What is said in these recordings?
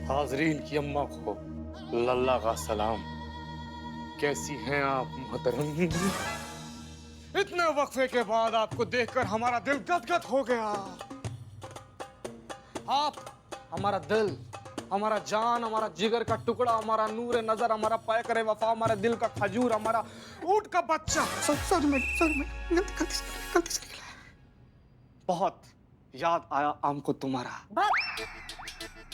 हाजरीन की अम्मा को लल्ला का सलाम। कैसी हैं आप मोहतरम? इतने वक्फे के बाद आपको देखकर हमारा दिल गदगद हो गया। आप हमारा दिल, हमारा जान, हमारा जिगर का टुकड़ा, हमारा नूर नजर, हमारा पैकर वफा, हमारा दिल का खजूर, हमारा ऊंट का बच्चा। सॉरी मैडम, गलती से निकला। बहुत याद आया हमको तुम्हारा।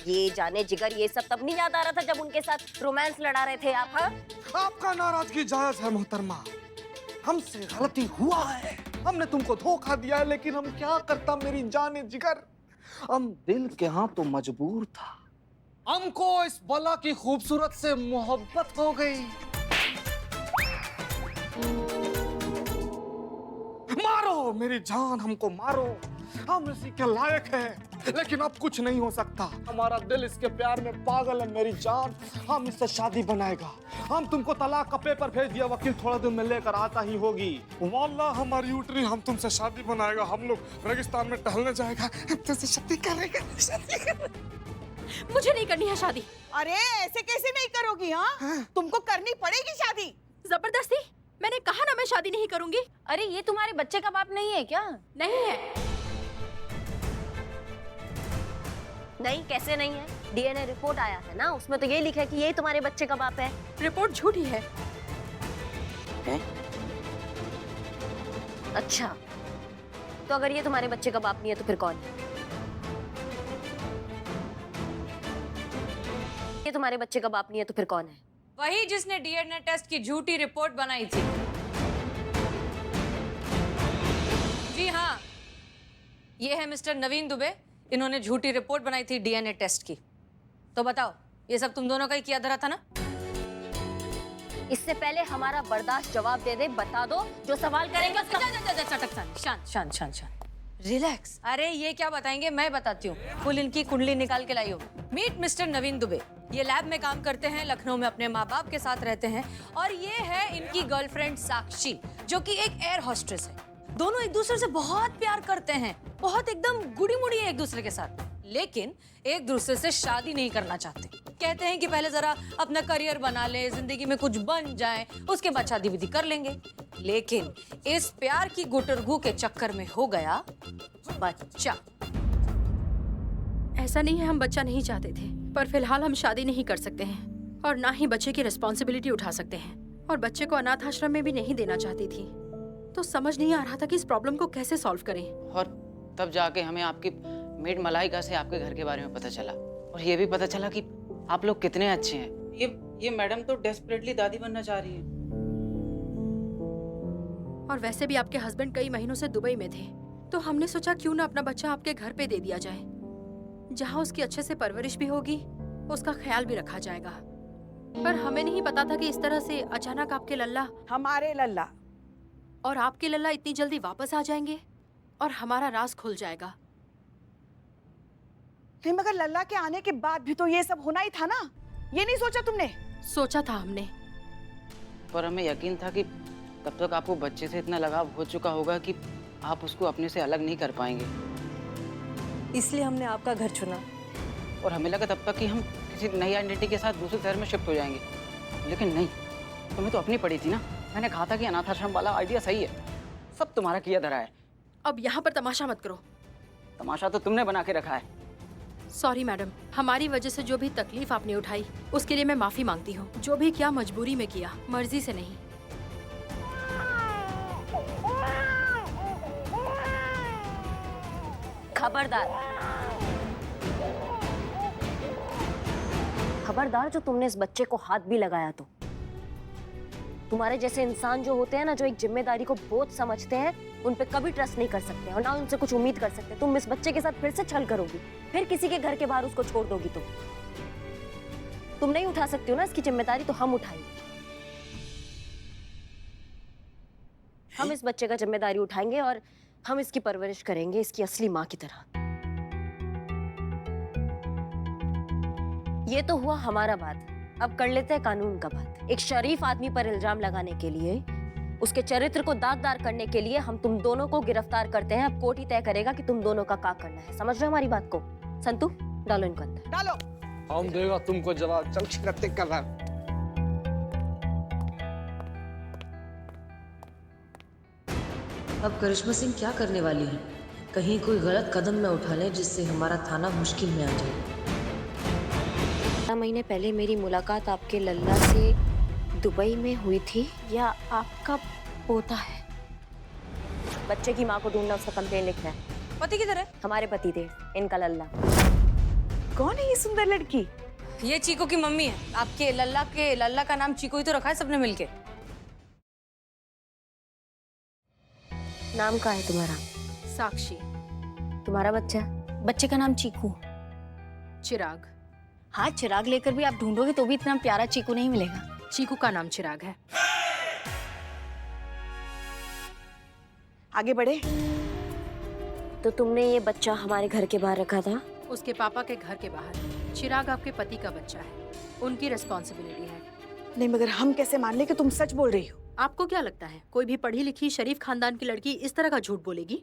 ये जाने जिगर, ये सब तब नहीं याद आ रहा था जब उनके साथ रोमांस लड़ा रहे थे आप? हाँ, आपका नाराजगी जायज है मोहतरमा, हमसे गलती हुआ है, हमने तुमको धोखा दिया है, लेकिन हम क्या करता मेरी जाने जिगर। हम दिल के यहाँ तो मजबूर था, हमको इस बला की खूबसूरत से मोहब्बत हो गई। मारो मेरी जान, हमको मारो, हम इसी के लायक है, लेकिन अब कुछ नहीं हो सकता। हमारा दिल इसके प्यार में पागल है मेरी जान, हम इससे शादी बनाएगा। हम तुमको तलाक का पेपर भेज दिया, वकील थोड़ा दिन में लेकर आता ही होगी। वाल्लाह हमारी उठनी, हम तुमसे शादी बनाएगा, हम लोग रेगिस्तान में टहलने जाएगा, हम तुमसे शादी करेंगे। मुझे नहीं करनी है शादी। अरे ऐसे कैसे नहीं करोगी? हाँ, तुमको करनी पड़ेगी शादी। जबरदस्ती? मैंने कहा ना मैं शादी नहीं करूंगी। अरे ये तुम्हारे बच्चे का बाप नहीं है क्या? नहीं है। नहीं, कैसे नहीं है? डीएनए रिपोर्ट आया है ना, उसमें तो ये लिखा है कि ये तुम्हारे बच्चे का बाप है। रिपोर्ट झूठी है। अच्छा, तो अगर ये तुम्हारे बच्चे का बाप नहीं है तो फिर कौन है? ये तुम्हारे बच्चे का बाप नहीं है तो फिर कौन है? वही जिसने डीएनए टेस्ट की झूठी रिपोर्ट बनाई थी। जी हाँ, ये है मिस्टर नवीन दुबे, इन्होंने झूठी रिपोर्ट बनाई थी डीएनए टेस्ट की। तो बताओ, ये सब तुम दोनों का ही किया धरा था ना? इससे पहले हमारा बर्दाश्त जवाब दे दे, बता दो, जो सवाल करेंगे उसका। शांत शांत शांत शांत, रिलैक्स। अरे ये क्या बताएंगे, मैं बताती हूँ। फुल इनकी कुंडली निकाल के लाई हो। मीट मिस्टर नवीन दुबे, ये लैब में काम करते हैं, लखनऊ में अपने माँ बाप के साथ रहते हैं, और ये है इनकी गर्लफ्रेंड साक्षी, जो कि एक एयर होस्टेस है। दोनों एक दूसरे से बहुत प्यार करते हैं, बहुत एकदम गुड़ी मुड़ी है एक दूसरे के साथ, लेकिन एक दूसरे से शादी नहीं करना चाहते। कहते हैं कि पहले जरा अपना करियर बना ले, जिंदगी में कुछ बन जाए, उसके बाद शादी विधि कर लेंगे। लेकिन इस प्यार की गुटरगू के चक्कर में हो गया बच्चा। ऐसा नहीं है हम बच्चा नहीं चाहते थे, पर फिलहाल हम शादी नहीं कर सकते हैं और ना ही बच्चे की रिस्पॉन्सिबिलिटी उठा सकते हैं, और बच्चे को अनाथ आश्रम में भी नहीं देना चाहती थी। तो समझ नहीं आ रहा था कि इस प्रॉब्लम को कैसे सॉल्व करें। और तब जाके हमें आपकी मेड मलाइका से आपके घर के बारे में पता चला, और ये भी पता चला कि आप लोग कितने अच्छे हैं। ये मैडम तो डेस्परेटली दादी बनना चाह रही है। और वैसे भी आपके हस्बैंड कई महीनों से दुबई में थे, तो हमने सोचा क्यों ना अपना बच्चा आपके घर पे दे दिया जाए, जहाँ उसकी अच्छे से परवरिश भी होगी, उसका ख्याल भी रखा जाएगा। पर हमें नहीं पता था कि इस तरह से अचानक आपके लल्ला, हमारे लल्ला और आपके लल्ला इतनी जल्दी वापस आ जाएंगे और हमारा राज खुल जाएगा। नहीं, मगर लल्ला के आने के बाद भी तो ये सब होना ही था ना। ये नहीं सोचा तुमने? सोचा था हमने, पर हमें यकीन था कि तब तक आपको बच्चे से इतना लगाव हो चुका होगा कि आप उसको अपने से अलग नहीं कर पाएंगे, इसलिए हमने आपका घर चुना। और हमें लगा तब तक कि हम किसी नई आइडेंटिटी के साथ दूसरे शहर में शिफ्ट हो जाएंगे, लेकिन नहीं, तुम्हें तो अपनी पड़ी थी ना। मैंने कहा था कि अनाथ आश्रम वाला आइडिया सही है, सब तुम्हारा किया धरा है। अब यहाँ पर तमाशा मत करो। तमाशा तो तुमने बना के रखा है। सॉरी मैडम, हमारी वजह से जो भी तकलीफ आपने उठाई उसके लिए मैं माफी मांगती हूँ। जो भी किया मजबूरी में किया, मर्जी से नहीं। खबरदार जो तुमने इस बच्चे को हाथ भी लगाया तो। तुम्हारे जैसे इंसान जो होते हैं ना, जो एक जिम्मेदारी को बोझ समझते हैं, उन पे कभी ट्रस्ट नहीं कर सकते और ना उनसे कुछ उम्मीद कर सकते। तुम इस बच्चे के साथ फिर से छल करोगी, फिर किसी के घर के बाहर उसको छोड़ दोगी। तुम नहीं उठा सकती हो ना इसकी जिम्मेदारी, तो हम उठाएंगे। हम इस बच्चे का जिम्मेदारी उठाएंगे और हम इसकी परवरिश करेंगे इसकी असली माँ की तरह। ये तो हुआ हमारा बात, अब कर लेते हैं कानून का बात। एक शरीफ आदमी पर इल्जाम लगाने के लिए, उसके चरित्र को दागदार करने के लिए हम तुम दोनों को गिरफ्तार करते हैं। अब कोर्ट ही तय करेगा कि तुम दोनों का क्या करना है। समझ रहे हो हमारी बात को? संतू, डालो इनको अंदर। डालो। हम देगा तुमको जवाब। चल करते कर रहा है। अब करिश्मा सिंह क्या करने वाली है? कहीं कोई गलत कदम न उठा ले जिससे हमारा थाना मुश्किल में आ जाए। 12 महीने पहले मेरी मुलाकात आपके लल्ला से दुबई में हुई थी, या आपका पोता है? बच्चे की माँ को ढूंढना, उसका कंप्लेन लिखना है। पति किधर है? हमारे पति थे, इनका लल्ला। कौन है ये सुंदर लड़की? ये चीकू की मम्मी है। आपके लल्ला का नाम चीकू ही तो रखा है सबने मिलके। नाम का है तुम्हारा? साक्षी। तुम्हारा बच्चा? बच्चे का नाम चीकू। चिराग। हाँ, चिराग लेकर भी आप ढूंढोगे तो भी इतना प्यारा चीकू नहीं मिलेगा। चीकू का नाम चिराग है। आगे बढ़े। तो तुमने ये बच्चा हमारे घर के बाहर रखा था? उसके पापा के घर के बाहर। चिराग आपके पति का बच्चा है, उनकी रिस्पॉन्सिबिलिटी है। नहीं, मगर हम कैसे मान ले कि तुम सच बोल रही हो? आपको क्या लगता है कोई भी पढ़ी लिखी शरीफ खानदान की लड़की इस तरह का झूठ बोलेगी?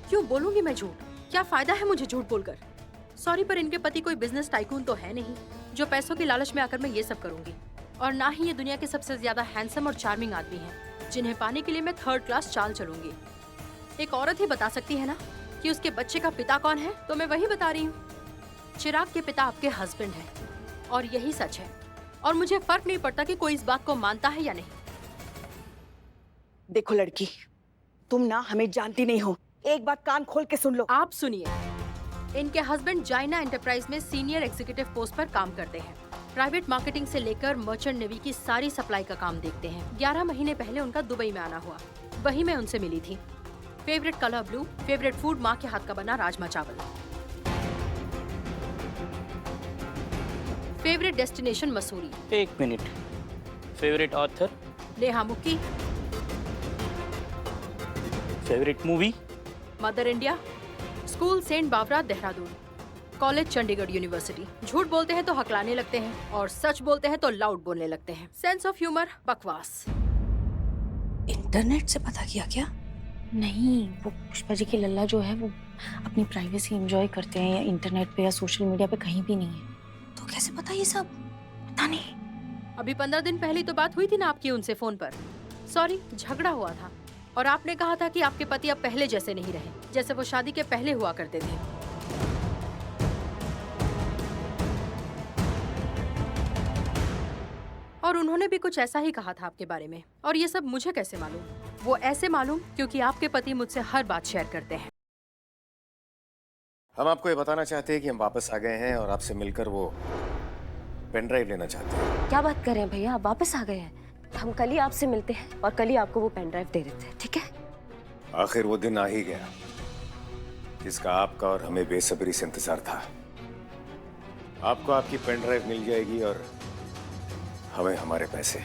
क्यों बोलूंगी मैं झूठ? क्या फायदा है मुझे झूठ बोलकर? सॉरी, पर इनके पति कोई बिजनेस टाइकून तो है नहीं जो पैसों की लालच में आकर मैं ये सब करूंगी। और ना ही ये दुनिया के सबसे ज्यादा हैंडसम और चार्मिंग आदमी हैं जिन्हें पाने के लिए मैं 3rd क्लास चाल चलूंगी। एक औरत ही बता सकती है ना कि उसके बच्चे का पिता कौन है, तो मैं वही बता रही हूँ। चिराग के पिता आपके हस्बैंड हैं और यही सच है। और मुझे फर्क नहीं पड़ता कि कोई इस बात को मानता है या नहीं। देखो लड़की, तुम ना हमें जानती नहीं हो। एक बात कान खोल के सुन लो। आप सुनिए, इनके हस्बैंड जाइना एंटरप्राइज में सीनियर एग्जीक्यूटिव पोस्ट पर काम करते हैं। प्राइवेट मार्केटिंग से लेकर मर्चेंट नेवी की सारी सप्लाई का काम देखते हैं। 11 महीने पहले उनका दुबई में आना हुआ, वही मैं उनसे मिली थी। Favourite colour blue, favourite food माँ के हाथ का बना rajma chawal. Favourite destination Mussoorie. 1 minute. Favourite author? Neha Mukki. Favourite movie? Mother India. School saint Bawra Dehradun. College Chandigarh university. झूठ बोलते हैं तो हकलाने लगते हैं और सच बोलते हैं तो लाउड बोलने लगते हैं। सेंस ऑफ ह्यूमर बकवास। इंटरनेट से पता किया क्या? नहीं, वो पुष्पा जी के लल्ला जो है वो अपनी प्राइवेसी एंजॉय करते हैं, या इंटरनेट पे या सोशल मीडिया पे कहीं भी नहीं है। तो कैसे पता ये सब? पता नहीं। अभी 15 दिन पहले तो बात हुई थी ना आपकी उनसे फोन पर। सॉरी, झगड़ा हुआ था और आपने कहा था कि आपके पति अब पहले जैसे नहीं रहे, जैसे वो शादी के पहले हुआ करते थे। और उन्होंने भी कुछ ऐसा ही कहा था आपके बारे में। और ये सब मुझे कैसे मालूम? वो ऐसे मालूम क्योंकि आपके पति मुझसे हर बात शेयर करते हैं। हम आपको ये बताना चाहते हैं कि हम वापस आ गए हैं और आपसे मिलकर वो पेन ड्राइव लेना चाहते हैं। क्या बात कर रहे हैं भैया, आप वापस आ गए हैं? हम कल ही आपसे मिलते हैं और कल ही आपको वो पेन ड्राइव दे देते हैं, ठीक है? आखिर वो दिन आ ही गया जिसका आपका और हमें बेसब्री से इंतजार था। आपको आपकी पेन ड्राइव मिल जाएगी और हमें हमारे पैसे।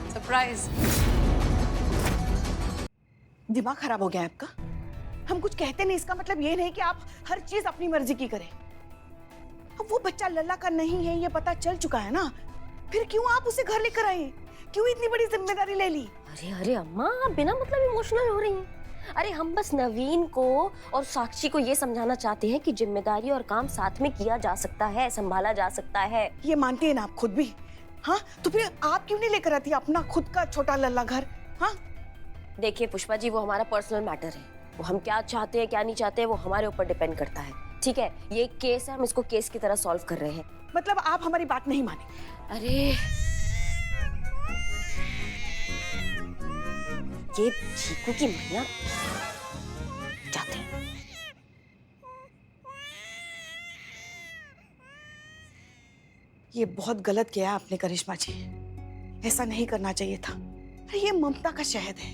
सरप्राइज। दिमाग खराब हो गया है आपका? हम कुछ कहते नहीं, इसका मतलब ये नहीं कि आप हर चीज अपनी मर्जी की करें। अब वो बच्चा लल्ला का नहीं है, ये पता चल चुका है ना, फिर क्यों आप उसे घर लेकर आए? क्यों इतनी बड़ी जिम्मेदारी ले ली? अरे अरे अम्मा, आप बिना मतलब इमोशनल हो रही हैं। अरे हम बस नवीन को और साक्षी को ये समझाना चाहते हैं कि जिम्मेदारी और काम साथ में किया जा सकता है, संभाला जा सकता है। ये मानती है ना आप खुद भी? हाँ, तो फिर आप क्यों नहीं लेकर आती अपना खुद का छोटा लल्ला घर? हाँ देखिए पुष्पा जी, वो हमारा पर्सनल मैटर है। वो हम क्या चाहते हैं क्या नहीं चाहते वो हमारे ऊपर डिपेंड करता है, ठीक है? ये एक केस है, हम इसको केस की तरह सॉल्व कर रहे हैं। मतलब आप हमारी बात नहीं माने? अरे ये चीकू की मैया जाते हैं। ये बहुत गलत किया आपने करिश्मा जी, ऐसा नहीं करना चाहिए था। अरे ये ममता का शहद है,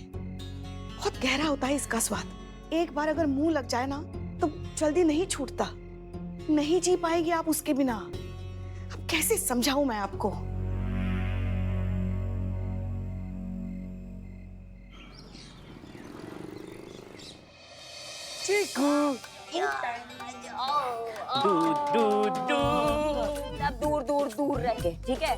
बहुत गहरा होता है इसका स्वाद। एक बार अगर मुंह लग जाए ना तो जल्दी नहीं छूटता। नहीं जी पाएगी आप उसके बिना। अब कैसे समझाऊं मैं आपको? अब दूर दूर दूर रह के, ठीक है?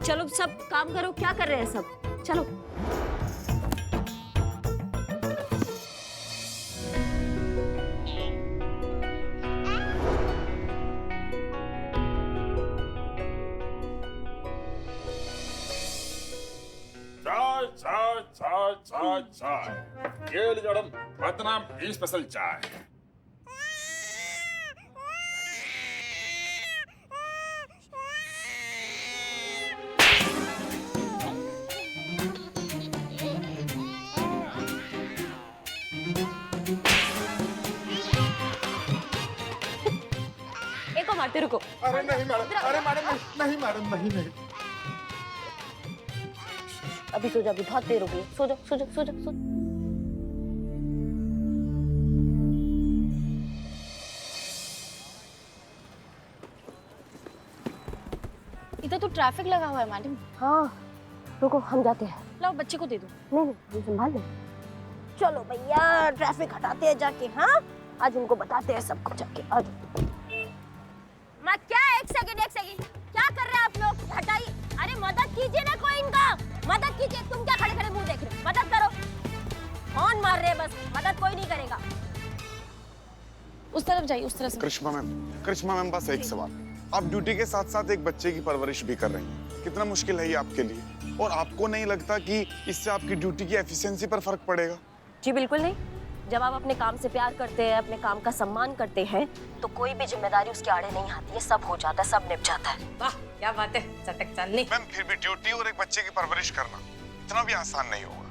चलो सब काम करो, क्या कर रहे हैं सब, चलो। चाय चाय चाय चाय चाय ये ली मैडम पतनाम ई स्पेशल चाय एको मारते रुको। अरे नहीं मैडम, अरे मैडम नहीं मैडम, नहीं नहीं। अभी सो जा, अभी बहुत देर हो गई, सो जाओ सो जाओ सो जाओ सो। इधर तो ट्रैफिक लगा हुआ है मैडम। हाँ रुको, हम जाते हैं। लाओ बच्चे को दे दो। नहीं नहीं, हम संभाल लें। चलो भैया, ट्रैफिक हटाते हैं जाके। हाँ आज उनको बताते हैं सबको जाके। आज मैं क्या, एक सेकंड क्या कर रहे हैं आप लोग? हटाइए, अरे मदद कीजिए ना कोई, इनका मदद कीजिए। तुम क्या खड़े खड़े मुंह देख रहे हो? मदद करो। कौन मार रहे हैं? बस मदद कोई नहीं करेगा। उस तरफ जाइए, उस तरफ से। करिश्मा मैम बस एक सवाल, आप ड्यूटी के साथ साथ एक बच्चे की परवरिश भी कर रही हैं, कितना मुश्किल है ये आपके लिए? और आपको नहीं लगता कि इससे आपकी ड्यूटी की एफिशिएंसी पर फर्क पड़ेगा? जी बिल्कुल नहीं। जब आप अपने काम से प्यार करते हैं, अपने काम का सम्मान करते हैं, तो कोई भी जिम्मेदारी उसके आड़े नहीं आती है। सब हो जाता है, सब निप जाता है। वाह क्या बात है, चटक चांदनी। मैम फिर भी ड्यूटी और एक बच्चे की परवरिश करना इतना भी आसान नहीं होगा।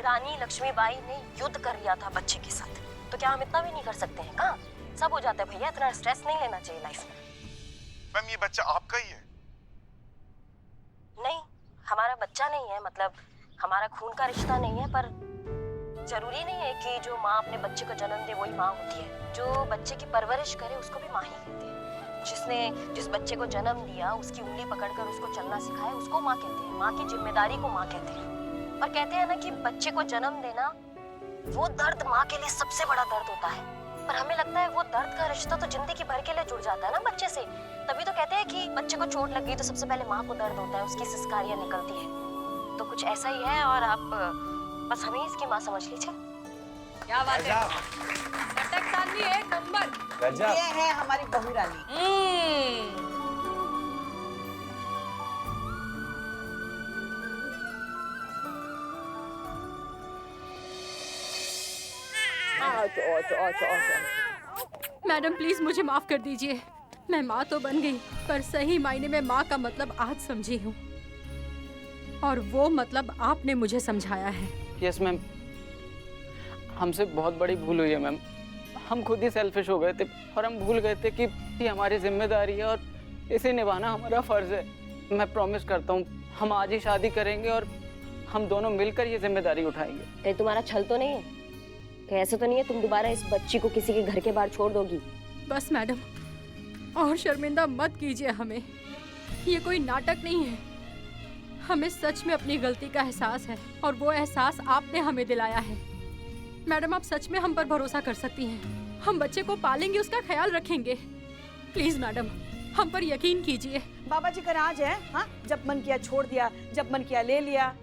रानी लक्ष्मीबाई ने युद्ध कर लिया था बच्चे के साथ, तो क्या हम इतना भी नहीं कर सकते हैं? कहाँ सब हो जाता है भैया, इतना स्ट्रेस नहीं लेना चाहिए लाइफ में। मैम ये बच्चा आपका ही है? नहीं, हमारा बच्चा नहीं है, मतलब हमारा खून का रिश्ता नहीं है, पर जरूरी नहीं है कि जो माँ अपने बच्चे को जन्म दे वही माँ होती है। जो बच्चे की परवरिश करे उसको भी माँ ही कहते हैं। जिस बच्चे को जन्म दिया, उसकी उंगली पकड़कर उसको चलना सिखाया, उसको माँ कहते हैं। माँ की जिम्मेदारी को माँ कहते हैं। और कहते हैं ना कि बच्चे को जन्म देना, वो दर्द माँ के लिए सबसे बड़ा दर्द होता है। पर हमें लगता है वो दर्द का रिश्ता तो जिंदगी भर के लिए जुड़ जाता है ना बच्चे से। तभी तो कहते हैं कि बच्चे को चोट लग गई तो सबसे पहले माँ को दर्द होता है, उसकी सिसकारियां निकलती है। तो कुछ ऐसा ही है, और आप बस हमें इसकी माँ समझ लीजिए। क्या बात है, चटक चांदनी एक नंबर। ये है हमारी बहू रानी। मैडम प्लीज मुझे माफ कर दीजिए। मैं माँ तो बन गई, पर सही मायने में माँ का मतलब आज समझी हूँ, और वो मतलब आपने मुझे समझाया है। यस मैम, हमसे बहुत बड़ी भूल हुई है मैम। हम खुद ही सेल्फिश हो गए थे और हम भूल गए थे कि ये हमारी जिम्मेदारी है और इसे निभाना हमारा फर्ज है। मैं प्रॉमिस करता हूँ हम आज ही शादी करेंगे और हम दोनों मिलकर ये जिम्मेदारी उठाएंगे। कहीं तुम्हारा छल तो नहीं है? कहीं ऐसा तो नहीं है तुम दोबारा इस बच्ची को किसी के घर के बाहर छोड़ दोगी? बस मैडम, और शर्मिंदा मत कीजिए हमें। ये कोई नाटक नहीं है। हमें सच में अपनी गलती का एहसास है, और वो एहसास आपने हमें दिलाया है। मैडम आप सच में हम पर भरोसा कर सकती हैं। हम बच्चे को पालेंगे, उसका ख्याल रखेंगे। प्लीज मैडम हम पर यकीन कीजिए। बाबा जी का राज है, हाँ? जब मन किया छोड़ दिया, जब मन किया ले लिया।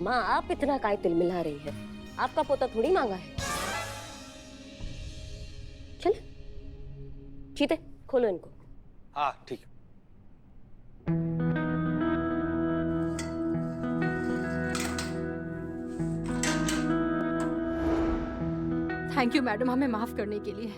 माँ आप इतना काय तिल मिला रही है? आपका पोता थोड़ी मांगा है। चल चीते खोलो इनको। हाँ ठीक। थैंक यू मैडम हमें माफ करने के लिए।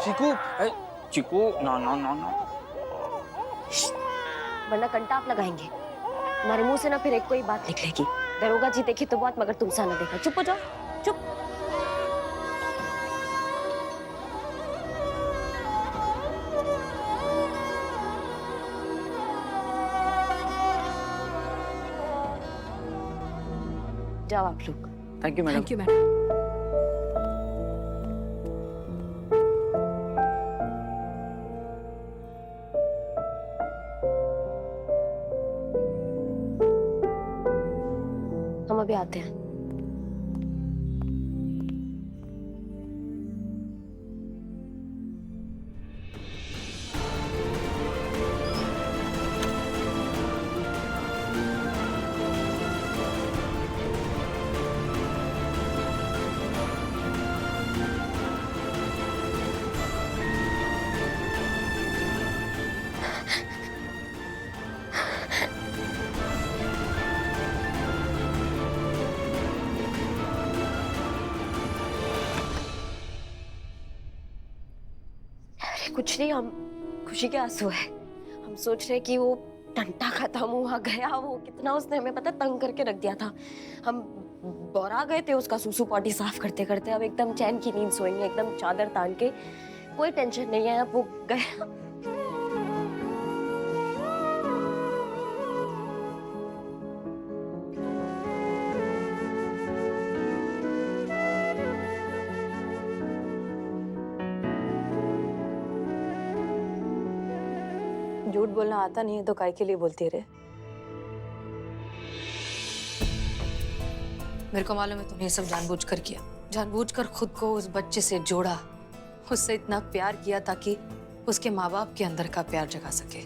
चिकू, चिकू ना ना ना ना। वरना कंटाप लगाएंगे। हमारे मुंह से ना फिर एक कोई बात निकलेगी। दरोगा जी देखे तो बहुत, मगर तुमसा ना देखा। चुप हो जाओ, चुप। जाओ आप लोग। Thank you madam. Thank you madam. अभी आते हैं। कुछ नहीं, हम खुशी के आंसू है। हम सोच रहे कि वो टंटा खत्म हुआ गया, वो कितना उसने हमें पता तंग करके रख दिया था। हम बौरा गए थे उसका सूसू पॉटी साफ करते करते। अब एकदम चैन की नींद सोएंगे, एकदम चादर तान के, कोई टेंशन नहीं है। अब वो गया। झूठ बोलना आता नहीं है तो काय के लिए बोलती रहे? मेरे को मालूम है तुमने ये सब जानबूझकर किया, जानबूझकर खुद को उस बच्चे से जोड़ा, उससे इतना प्यार किया ताकि उसके माँ बाप के अंदर का प्यार जगा सके।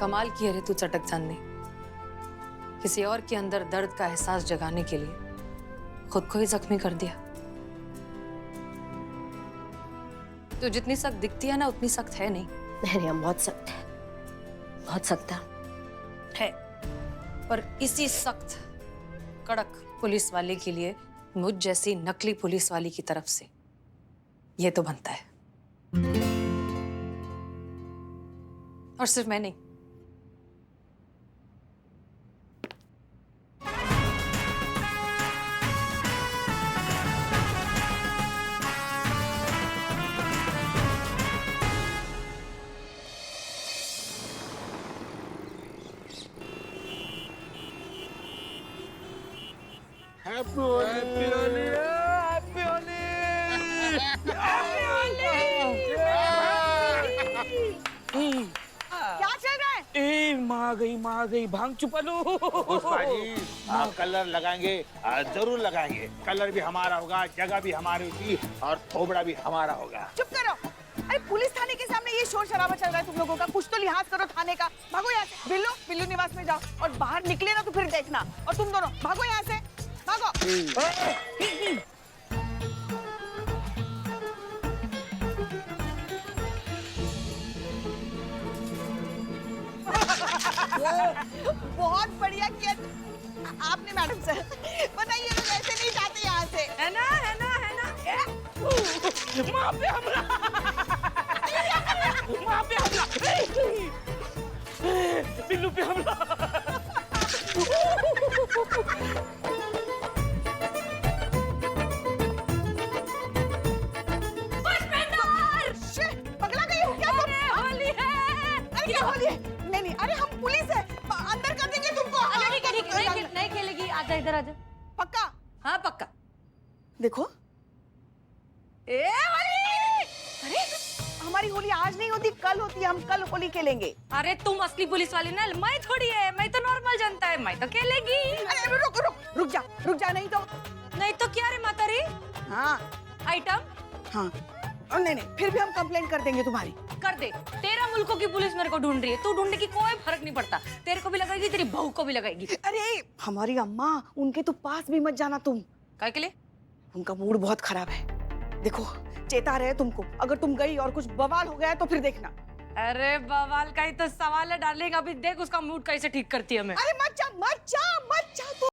कमाल किया रे तू चटक चांदनी, किसी और के अंदर दर्द का एहसास जगाने के लिए खुद को ही जख्मी कर दिया। तो जितनी सख्त दिखती है ना उतनी सख्त है नहीं। नहीं, हम बहुत सख्त है, बहुत सख्त है। पर इसी सख्त कड़क पुलिस वाले के लिए मुझ जैसी नकली पुलिस वाली की तरफ से ये तो बनता है। और सिर्फ मैं नहीं, happy Holi, happy Holi, happy Holi. क्या चल रहा है? ए माँ गई भांग चुपा लो। पुष्पा जी, कलर लगाएंगे, जरूर लगाएंगे। कलर भी हमारा होगा, जगह भी हमारी होगी और थोबड़ा भी हमारा होगा। चुप करो। अरे पुलिस थाने के सामने ये शोर शराबा चल रहा है तुम लोगों का, कुछ तो लिहाज करो थाने का। भागो यहाँ से। बिल्लू निवास में जाओ और बाहर निकले ना तो फिर देखना। और तुम दोनों भागो यहाँ से, भागो। बहुत बढ़िया किया आपने मैडम सर। बताइए लोग ऐसे नहीं जाते यहाँ से, है ना? माँ पे हमला, माँ पे हमला, बिल्लू पे हमला। पगला गई हो क्या तुम? होली है। अरे क्या होली है? नहीं, अरे हम पुलिस है, अंदर कर देंगे तुमको। नहीं खेलेगी। आजा इधर आजा। पक्का? हाँ पक्का। देखो ए होली। अरे हमारी होली आज नहीं होती, कल होती है। हम कल होली खेलेंगे। अरे तुम असली पुलिस वाली ना, मैं थोड़ी है, मैं तो नॉर्मल जनता है, मैं तो खेलेगी। अरे रुक जा। नहीं तो क्या रे मातारी? हाँ आइटम। हाँ और नहीं फिर भी हम कंप्लेंट कर देंगे तुम्हारी। कर दे। तेरा मुल्कों की पुलिस मेरे को ढूंढ रही है, तू ढूंढने की कोई फर्क नहीं पड़ता। तेरे को भी लगाएगी, तेरी बहू को भी लगाएगी। अरे हमारी अम्मा, उनके तो पास भी मत जाना तुम। काय के लिए? उनका मूड बहुत खराब है। देखो चेता रहे तुमको, अगर तुम गई और कुछ बवाल हो गया तो फिर देखना। अरे बवाल का ही तो सवाल है डार्लिंग, अभी देख उसका मूड कैसे ठीक करती है मैं। अरे मत जा